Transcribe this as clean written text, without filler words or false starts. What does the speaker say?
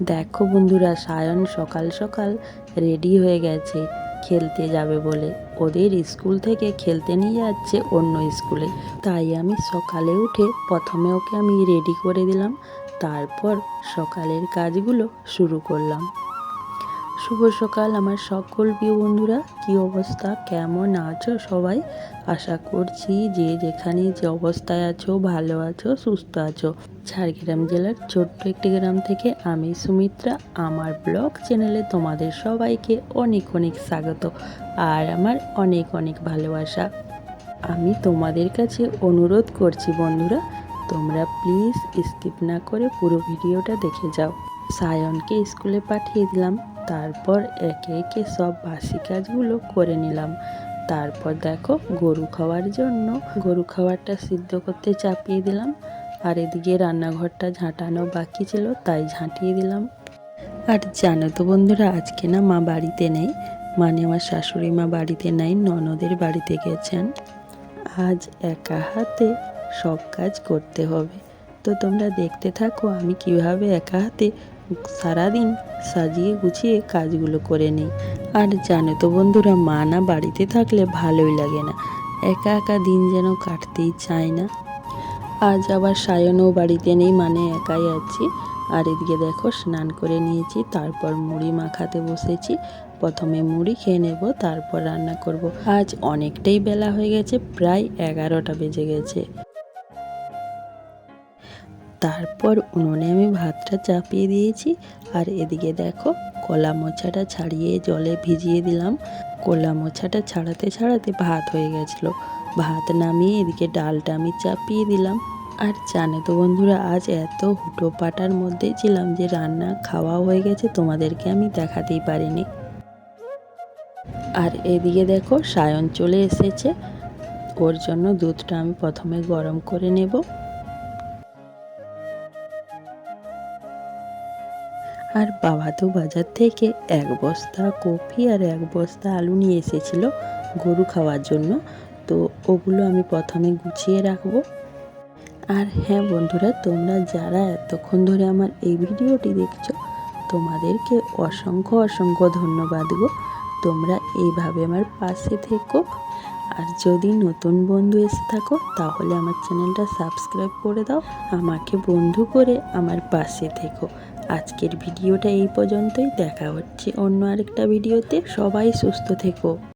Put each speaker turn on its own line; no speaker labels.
দেখো বন্ধুরা, সায়ন সকাল সকাল রেডি হয়ে গেছে খেলতে যাবে বলে। ওদের স্কুল থেকে খেলতে নিয়ে যাচ্ছে অন্য স্কুলে। তাই আমি সকালে উঠে প্রথমে ওকে আমি রেডি করে দিলাম, তারপর সকালের কাজগুলো শুরু করলাম। শুভ সকাল আমার সকল প্রিয় বন্ধুরা, কি অবস্থা, কেমন আছো সবাই? আশা করছি যে যেখানে যে অবস্থায় আছো ভালো আছো, সুস্থ আছো। ঝাড়গ্রাম জেলার ছোট্ট একটি গ্রাম থেকে আমি সুমিত্রা, আমার ব্লগ চ্যানেলে তোমাদের সবাইকে অনেক অনেক স্বাগত আর আমার অনেক অনেক ভালোবাসা। আমি তোমাদের কাছে অনুরোধ করছি বন্ধুরা, তোমরা প্লিজ স্কিপ না করে পুরো ভিডিওটা দেখে যাও। সায়নকে স্কুলে পাঠিয়ে দিলাম, তারপর একে একে সব বাসি কাজগুলো করে নিলাম। তারপর দেখো গরু খাওয়ার জন্য গরু খাবারটা সিদ্ধ করতে চাপিয়ে দিলাম, আর এদিকে রান্নাঘরটা ঝাঁটানো বাকি ছিল তাই ঝাঁটিয়ে দিলাম। আর জানো তো বন্ধুরা, আজকে না মা বাড়িতে নেই, মানে আমার শাশুড়ি মা বাড়িতে নাই, ননদের বাড়িতে গেছেন। আজ একা হাতে সব কাজ করতে হবে, তো তোমরা দেখতে থাকো আমি কিভাবে একা হাতে সারাদিন সাজিয়ে গুছিয়ে কাজগুলো করে নিই। আর জানো তো বন্ধুরা, মা না বাড়িতে থাকলে ভালোই লাগে না, একা একা দিন যেন কাটতেই চায় না। আজ আবার সায়নও বাড়িতে নেই, মানে একাই আছি। আর এদিকে দেখো স্নান করে নিয়েছি, তারপর মুড়ি মাখাতে বসেছি। প্রথমে মুড়ি খেয়ে নেব, তারপর রান্না করব। আজ অনেকটাই বেলা হয়ে গেছে, প্রায় 11টা বেজে গেছে। তারপর উনুনে আমি ভাতটা চাপিয়ে দিয়েছি, আর এদিকে দেখো কলা মোচাটা ছাড়িয়ে জলে ভিজিয়ে দিলাম। কলা মোচাটা ছাড়াতে ছাড়াতে ভাত হয়ে গেছিলো। ভাত নামিয়ে এদিকে ডালটা আমি চাপিয়ে দিলাম। আর জানো তো বন্ধুরা, আজ এত হুটোপাটার মধ্যেই ছিলাম যে রান্না খাওয়া হয়ে গেছে, তোমাদেরকে আমি দেখাতেই পারিনি। আর এদিকে দেখো সায়ন চলে এসেছে, ওর জন্য দুধটা আমি প্রথমে গরম করে নেব। আর বাবা তো বাজার থেকে 1 বস্তা কফি আর 1 বস্তা আলু নিয়ে এসেছিল গরু খাওয়ার জন্য, তো ওগুলো আমি প্রথমে গুছিয়ে রাখবো। আর হ্যাঁ বন্ধুরা, তোমরা যারা এতক্ষণ ধরে আমার এই ভিডিওটি দেখছো, তোমাদেরকে অসংখ্য অসংখ্য ধন্যবাদ গো। তোমরা এইভাবে আমার পাশে থেকো। আর যদি নতুন বন্ধু এসে থাকো তাহলে আমার চ্যানেলটা সাবস্ক্রাইব করে দাও, আমাকে বন্ধু করে আমার পাশে থেকো। আজকের ভিডিওটা এই পর্যন্তই, দেখা হচ্ছে অন্য আরেকটা ভিডিওতে। সবাই সুস্থ থেকো।